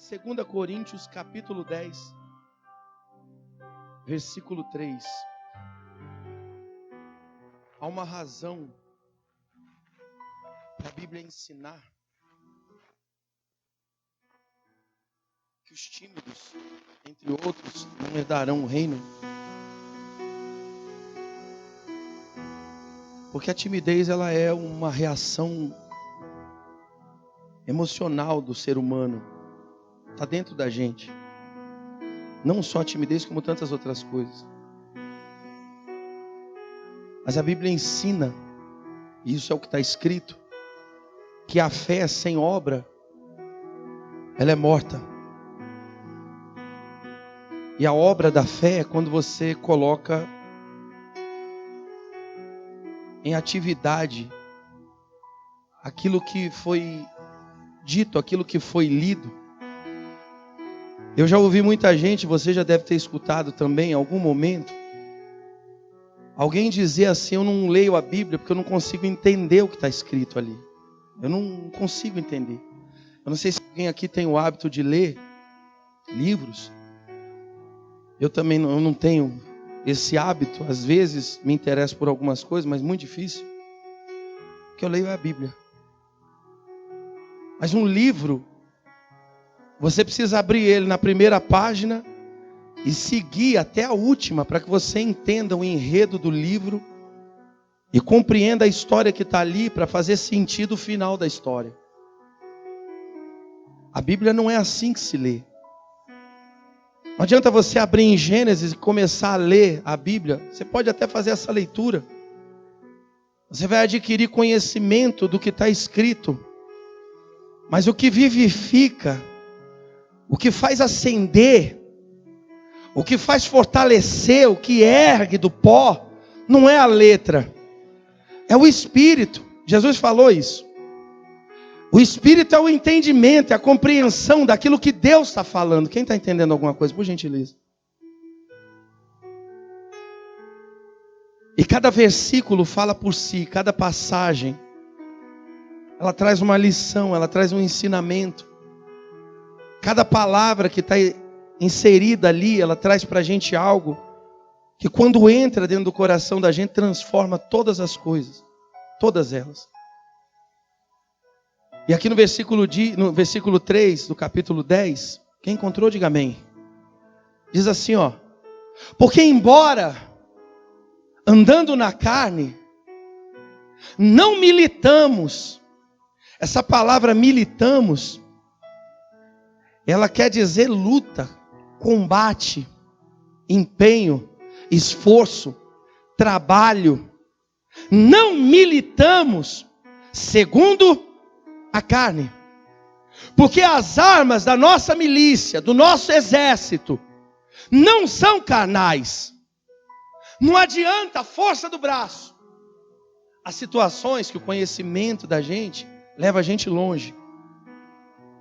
2 Coríntios capítulo 10, versículo 3. Há uma razão para a Bíblia ensinar que os tímidos, entre outros, não herdarão o reino. Porque a timidez, ela é uma reação emocional do ser humano. Está dentro da gente. Não só a timidez, como tantas outras coisas. Mas a Bíblia ensina, e isso é o que está escrito, que a fé sem obra, ela é morta. E a obra da fé é quando você coloca em atividade aquilo que foi dito, aquilo que foi lido. Eu já ouvi muita gente, você já deve ter escutado também em algum momento, alguém dizer assim: eu não leio a Bíblia porque eu não consigo entender o que está escrito ali. Eu não consigo entender. Eu não sei se alguém aqui tem o hábito de ler livros. Eu também não tenho esse hábito. Às vezes me interesso por algumas coisas, mas muito difícil. O que eu leio é a Bíblia. Mas um livro, você precisa abrir ele na primeira página e seguir até a última, para que você entenda o enredo do livro e compreenda a história que está ali, para fazer sentido o final da história. A Bíblia não é assim que se lê. Não adianta você abrir em Gênesis e começar a ler a Bíblia. Você pode até fazer essa leitura. Você vai adquirir conhecimento do que está escrito. Mas o que vivifica, o que faz acender, o que faz fortalecer, o que ergue do pó, não é a letra, é o Espírito. Jesus falou isso. O Espírito é o entendimento, é a compreensão daquilo que Deus está falando. Quem está entendendo alguma coisa, por gentileza? E cada versículo fala por si, cada passagem, ela traz uma lição, ela traz um ensinamento. Cada palavra que está inserida ali, ela traz para a gente algo que, quando entra dentro do coração da gente, transforma todas as coisas, todas elas. E aqui no versículo 3 do capítulo 10, quem encontrou, diga amém. Diz assim, ó: porque embora andando na carne, não militamos. Essa palavra militamos, ela quer dizer luta, combate, empenho, esforço, trabalho. Não militamos segundo a carne, porque as armas da nossa milícia, do nosso exército, não são carnais. Não adianta a força do braço. As situações que o conhecimento da gente leva a gente longe.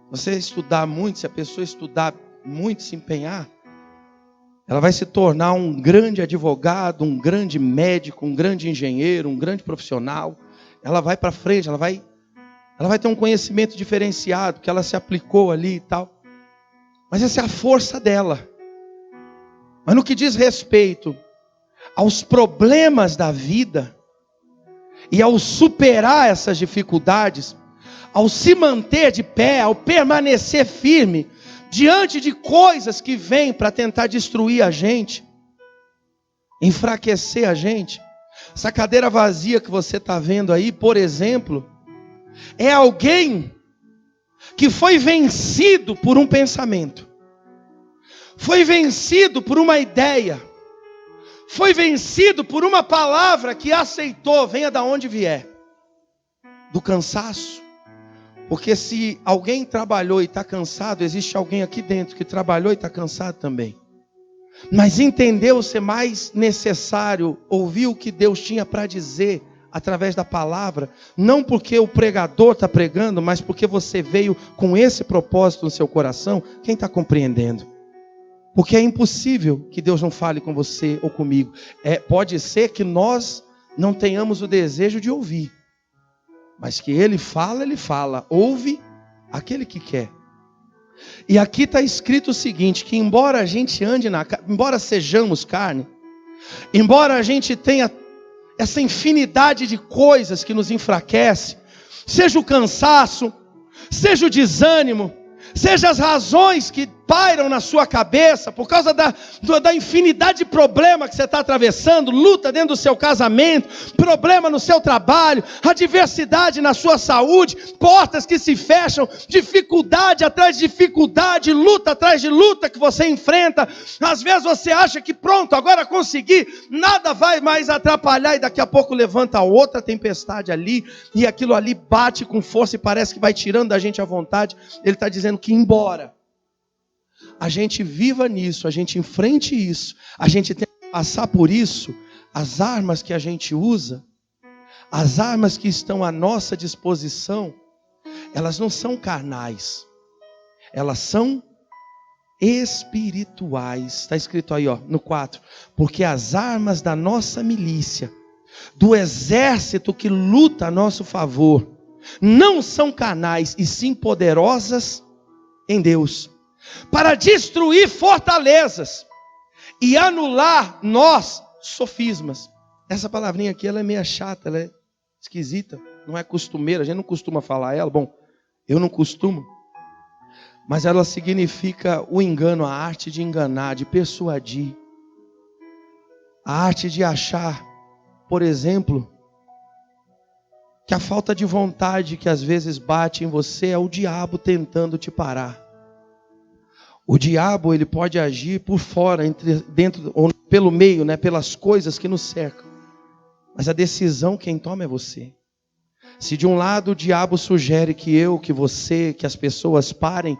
Você estudar muito, se a pessoa estudar muito, se empenhar, ela vai se tornar um grande advogado, um grande médico, um grande engenheiro, um grande profissional. Ela vai para frente, ela vai ter um conhecimento diferenciado, que ela se aplicou ali e tal. Mas essa é a força dela. Mas no que diz respeito aos problemas da vida, e ao superar essas dificuldades, ao se manter de pé, ao permanecer firme, diante de coisas que vêm para tentar destruir a gente, enfraquecer a gente. Essa cadeira vazia que você está vendo aí, por exemplo, é alguém que foi vencido por um pensamento, foi vencido por uma ideia, foi vencido por uma palavra que aceitou, venha da onde vier, do cansaço. Porque se alguém trabalhou e está cansado, existe alguém aqui dentro que trabalhou e está cansado também. Mas entendeu ser mais necessário ouvir o que Deus tinha para dizer através da palavra, não porque o pregador está pregando, mas porque você veio com esse propósito no seu coração. Quem está compreendendo? Porque é impossível que Deus não fale com você ou comigo. Pode ser que nós não tenhamos o desejo de ouvir, mas que Ele fala, ouve aquele que quer. E aqui está escrito o seguinte, que embora a gente ande na carne, embora sejamos carne, embora a gente tenha essa infinidade de coisas que nos enfraquece, seja o cansaço, seja o desânimo, seja as razões que pairam na sua cabeça, por causa da infinidade de problemas que você está atravessando, luta dentro do seu casamento, problema no seu trabalho, adversidade na sua saúde, portas que se fecham, dificuldade atrás de dificuldade, luta atrás de luta que você enfrenta. Às vezes você acha que pronto, agora consegui, nada vai mais atrapalhar, e daqui a pouco levanta outra tempestade ali, e aquilo ali bate com força e parece que vai tirando da gente a vontade. Ele está dizendo que embora a gente viva nisso, a gente enfrente isso, a gente tem que passar por isso, as armas que a gente usa, as armas que estão à nossa disposição, elas não são carnais, elas são espirituais. Está escrito aí, ó, no 4, porque as armas da nossa milícia, do exército que luta a nosso favor, não são carnais, e sim poderosas em Deus, para destruir fortalezas e anular sofismas. Essa palavrinha aqui, ela é meio chata, ela é esquisita, não é costumeira, a gente não costuma falar ela. Bom, eu não costumo, mas ela significa o engano, a arte de enganar, de persuadir, a arte de achar, por exemplo, que a falta de vontade que às vezes bate em você é o diabo tentando te parar. O diabo, ele pode agir por fora, dentro ou pelo meio, né, pelas coisas que nos cercam. Mas a decisão quem toma é você. Se de um lado o diabo sugere que você, que as pessoas parem,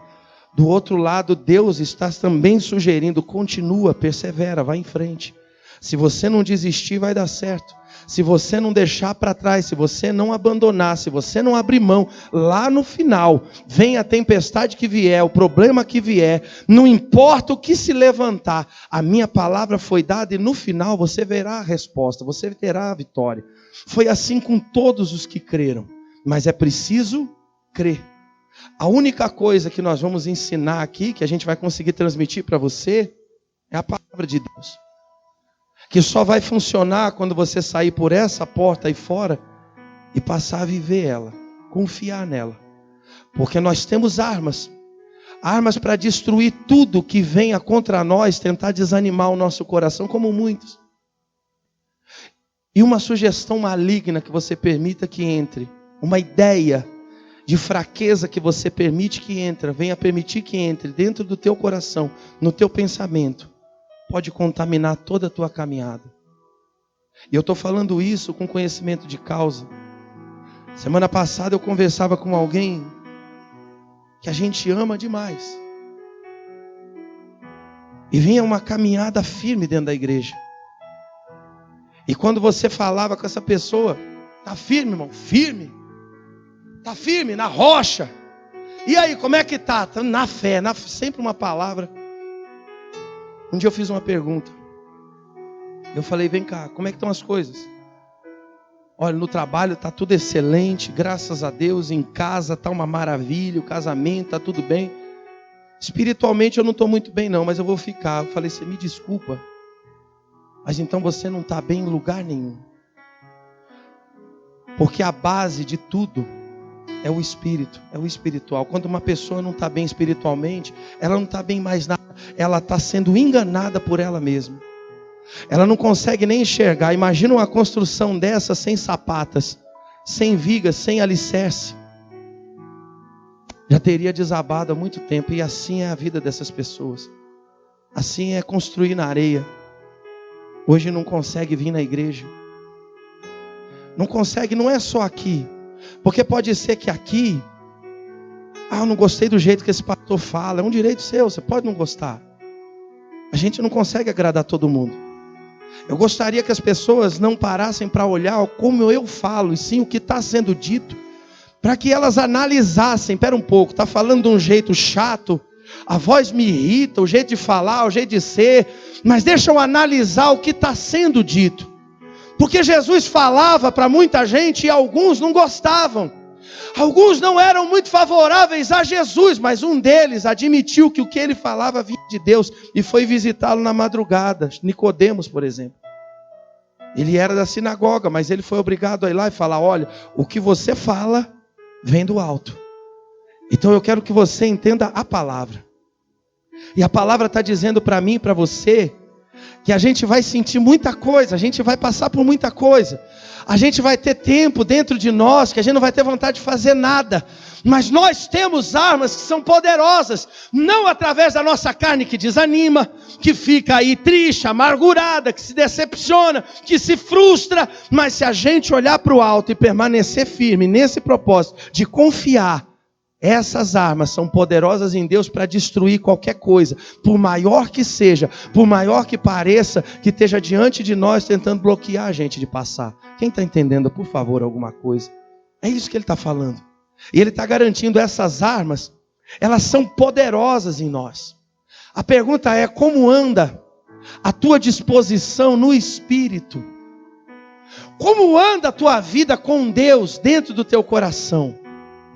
do outro lado Deus está também sugerindo, continua, persevera, vai em frente. Se você não desistir, vai dar certo. Se você não deixar para trás, se você não abandonar, se você não abrir mão, lá no final, vem a tempestade que vier, o problema que vier, não importa o que se levantar, a minha palavra foi dada e no final você verá a resposta, você terá a vitória. Foi assim com todos os que creram, mas é preciso crer. A única coisa que nós vamos ensinar aqui, que a gente vai conseguir transmitir para você, é a palavra de Deus. Que só vai funcionar quando você sair por essa porta aí fora e passar a viver ela, confiar nela. Porque nós temos armas para destruir tudo que venha contra nós, tentar desanimar o nosso coração, como muitos. E uma sugestão maligna que você permita que entre, uma ideia de fraqueza que você permite que entre, venha permitir que entre dentro do teu coração, no teu pensamento, pode contaminar toda a tua caminhada. E eu estou falando isso com conhecimento de causa. Semana passada eu conversava com alguém que a gente ama demais. E vinha uma caminhada firme dentro da igreja. E quando você falava com essa pessoa, tá firme, irmão? Firme. Tá firme, na rocha. E aí, como é que tá? Tá na fé, sempre uma palavra. Um dia eu fiz uma pergunta. Eu falei, vem cá, como é que estão as coisas? Olha, no trabalho está tudo excelente, graças a Deus. Em casa está uma maravilha, o casamento está tudo bem. Espiritualmente eu não estou muito bem não, mas eu vou ficar. Eu falei, você me desculpa, mas então você não está bem em lugar nenhum. Porque a base de tudo é o espírito, é o espiritual. Quando uma pessoa não está bem espiritualmente, ela não está bem mais nada. Ela está sendo enganada por ela mesma. Ela não consegue nem enxergar. Imagina uma construção dessa sem sapatas, sem vigas, sem alicerce. Já teria desabado há muito tempo. E assim é a vida dessas pessoas. Assim é construir na areia. Hoje não consegue vir na igreja. Não consegue, não é só aqui. Porque pode ser que aqui, eu não gostei do jeito que esse pastor fala. É um direito seu, você pode não gostar. A gente não consegue agradar todo mundo. Eu gostaria que as pessoas não parassem para olhar como eu falo, e sim o que está sendo dito, para que elas analisassem. Espera um pouco, está falando de um jeito chato, a voz me irrita, o jeito de falar, o jeito de ser, mas deixa eu analisar o que está sendo dito. Porque Jesus falava para muita gente e alguns não gostavam. Alguns não eram muito favoráveis a Jesus, mas um deles admitiu que o que ele falava vinha de Deus e foi visitá-lo na madrugada. Nicodemos, por exemplo. Ele era da sinagoga, mas ele foi obrigado a ir lá e falar: olha, o que você fala vem do alto. Então eu quero que você entenda a palavra. E a palavra está dizendo para mim e para você que a gente vai sentir muita coisa, a gente vai passar por muita coisa. A gente vai ter tempo dentro de nós que a gente não vai ter vontade de fazer nada. Mas nós temos armas que são poderosas. Não através da nossa carne que desanima, que fica aí triste, amargurada, que se decepciona, que se frustra. Mas se a gente olhar para o alto e permanecer firme nesse propósito de confiar, essas armas são poderosas em Deus para destruir qualquer coisa, por maior que seja, por maior que pareça, que esteja diante de nós tentando bloquear a gente de passar. Quem está entendendo, por favor, alguma coisa? É isso que ele está falando. E ele está garantindo essas armas, elas são poderosas em nós. A pergunta é: como anda a tua disposição no Espírito? Como anda a tua vida com Deus dentro do teu coração?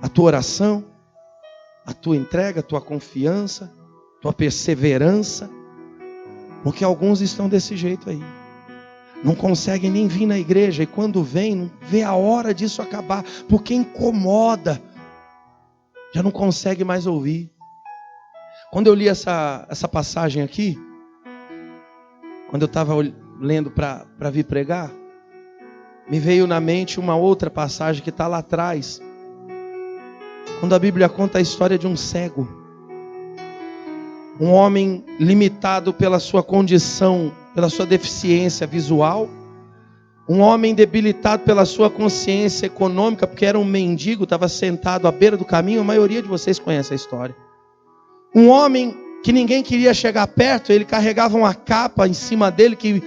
A tua oração, a tua entrega, a tua confiança, a tua perseverança. Porque alguns estão desse jeito aí. Não conseguem nem vir na igreja. E quando vem, não vê a hora disso acabar. Porque incomoda. Já não consegue mais ouvir. Quando eu li essa passagem aqui, quando eu estava lendo para vir pregar, me veio na mente uma outra passagem que está lá atrás. Quando a Bíblia conta a história de um cego. Um homem limitado pela sua condição, pela sua deficiência visual. Um homem debilitado pela sua consciência econômica, porque era um mendigo, estava sentado à beira do caminho. A maioria de vocês conhece a história. Um homem que ninguém queria chegar perto, ele carregava uma capa em cima dele que,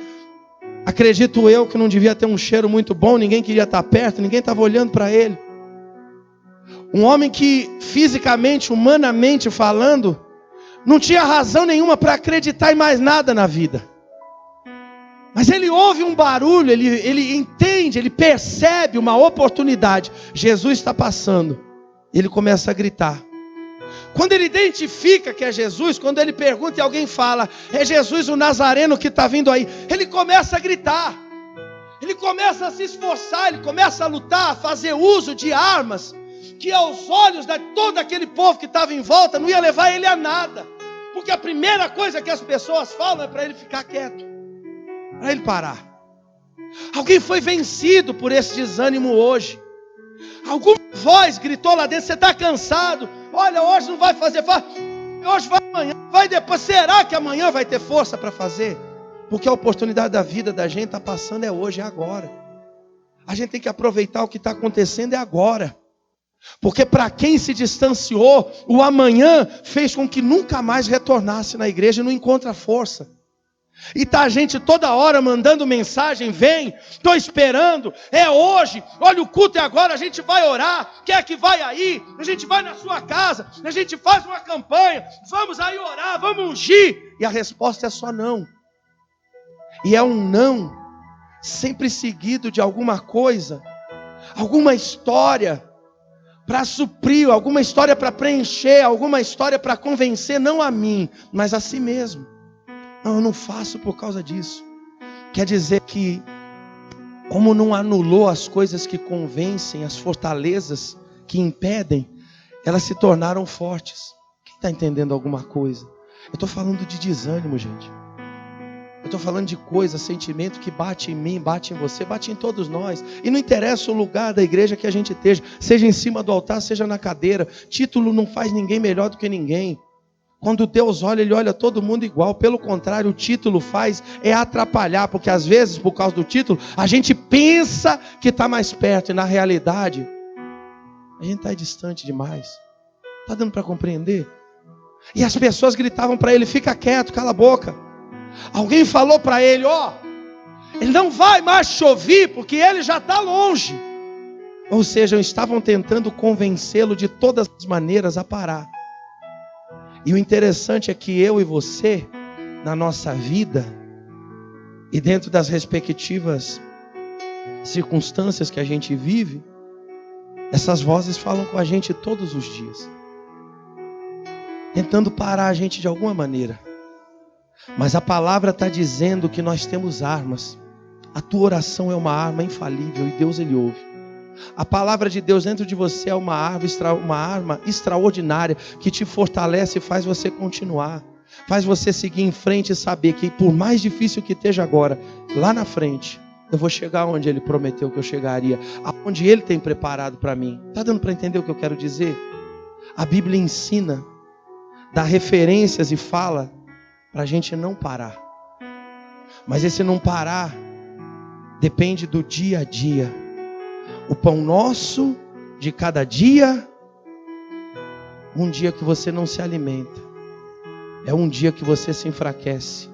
acredito eu, que não devia ter um cheiro muito bom, ninguém queria estar perto, ninguém estava olhando para ele. Um homem que fisicamente, humanamente falando, não tinha razão nenhuma para acreditar em mais nada na vida. Mas ele ouve um barulho, ele entende, ele percebe uma oportunidade. Jesus está passando. Ele começa a gritar. Quando ele identifica que é Jesus, quando ele pergunta e alguém fala: é Jesus o Nazareno que está vindo aí, ele começa a gritar. Ele começa a se esforçar, ele começa a lutar, a fazer uso de armas que aos olhos de todo aquele povo que estava em volta não ia levar ele a nada. Porque a primeira coisa que as pessoas falam é para ele ficar quieto, para ele parar. Alguém foi vencido por esse desânimo hoje. Alguma voz gritou lá dentro: você está cansado? Olha, hoje não vai fazer, hoje vai amanhã, vai depois. Será que amanhã vai ter força para fazer? Porque a oportunidade da vida da gente está passando, é hoje, é agora. A gente tem que aproveitar o que está acontecendo, é agora. Porque para quem se distanciou, o amanhã fez com que nunca mais retornasse na igreja e não encontra força. E tá a gente toda hora mandando mensagem: vem, estou esperando, é hoje, olha o culto é agora, a gente vai orar, quer que vai aí, a gente vai na sua casa, a gente faz uma campanha, vamos aí orar, vamos ungir. E a resposta é só não. E é um não, sempre seguido de alguma coisa, alguma história para suprir, alguma história para preencher, alguma história para convencer, não a mim, mas a si mesmo. Não, eu não faço por causa disso. Quer dizer que, como não anulou as coisas que convencem, as fortalezas que impedem, elas se tornaram fortes. Quem está entendendo alguma coisa? Eu estou falando de desânimo, gente. Eu estou falando de coisa, sentimento que bate em mim, bate em você, bate em todos nós. E não interessa o lugar da igreja que a gente esteja, seja em cima do altar, seja na cadeira. Título não faz ninguém melhor do que ninguém. Quando Deus olha, Ele olha todo mundo igual. Pelo contrário, o título faz é atrapalhar, porque às vezes, por causa do título, a gente pensa que está mais perto, e na realidade, a gente está distante demais. Está dando para compreender? E as pessoas gritavam para ele: fica quieto, cala a boca. Alguém falou para ele: ele não vai mais te ouvir, porque ele já está longe. Ou seja, estavam tentando convencê-lo de todas as maneiras a parar. E o interessante é que eu e você, na nossa vida, e dentro das respectivas circunstâncias que a gente vive, Essas vozes falam com a gente todos os dias, tentando parar a gente de alguma maneira. Mas a palavra está dizendo que nós temos armas. A tua oração é uma arma infalível e Deus, Ele ouve. A palavra de Deus dentro de você é uma arma extraordinária que te fortalece e faz você continuar. Faz você seguir em frente e saber que por mais difícil que esteja agora, lá na frente, eu vou chegar onde Ele prometeu que eu chegaria, aonde Ele tem preparado para mim. Está dando para entender o que eu quero dizer? A Bíblia ensina, dá referências e fala para a gente não parar. Mas esse não parar depende do dia a dia. O pão nosso de cada dia, um dia que você não se alimenta, é um dia que você se enfraquece.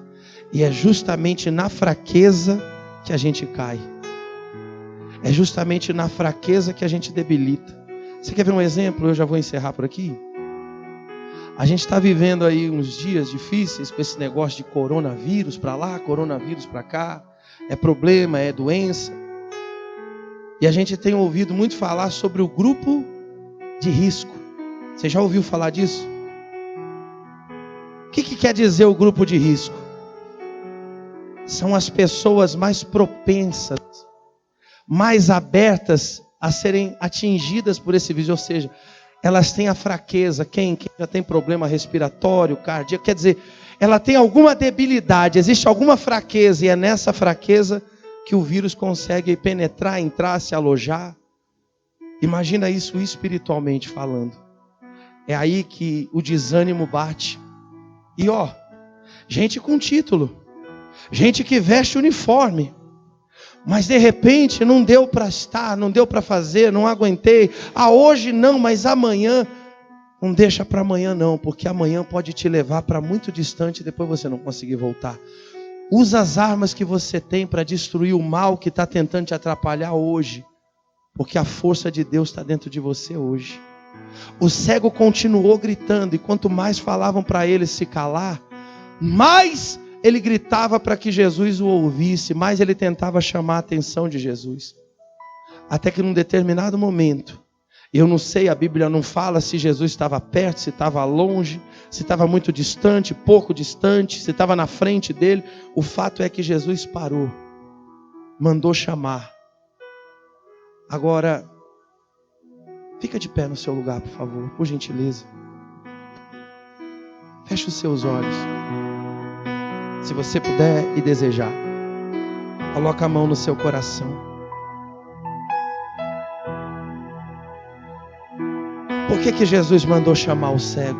E é justamente na fraqueza que a gente cai. É justamente na fraqueza que a gente debilita. Você quer ver um exemplo? Eu já vou encerrar por aqui. A gente está vivendo aí uns dias difíceis com esse negócio de coronavírus para lá, coronavírus para cá. É problema, é doença. E a gente tem ouvido muito falar sobre o grupo de risco. Você já ouviu falar disso? O que quer dizer o grupo de risco? São as pessoas mais propensas, mais abertas a serem atingidas por esse vírus. Ou seja, elas têm a fraqueza. Quem já tem problema respiratório, cardíaco, quer dizer, ela tem alguma debilidade, existe alguma fraqueza, e é nessa fraqueza que o vírus consegue penetrar, entrar, se alojar. Imagina isso espiritualmente falando. É aí que o desânimo bate. E gente com título, gente que veste uniforme, mas de repente não deu para estar, não deu para fazer, não aguentei. Hoje não, mas amanhã. Não deixa para amanhã não, porque amanhã pode te levar para muito distante e depois você não conseguir voltar. Usa as armas que você tem para destruir o mal que está tentando te atrapalhar hoje, porque a força de Deus está dentro de você hoje. O cego continuou gritando, e quanto mais falavam para ele se calar, mais ele gritava para que Jesus o ouvisse, mais ele tentava chamar a atenção de Jesus. Até que num determinado momento, eu não sei, a Bíblia não fala se Jesus estava perto, se estava longe, se estava muito distante, pouco distante, se estava na frente dele. O fato é que Jesus parou, mandou chamar. Agora, fica de pé no seu lugar, por favor, por gentileza. Feche os seus olhos. Se você puder e desejar, coloca a mão no seu coração. Por que Jesus mandou chamar o cego?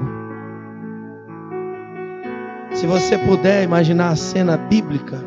Se você puder imaginar a cena bíblica,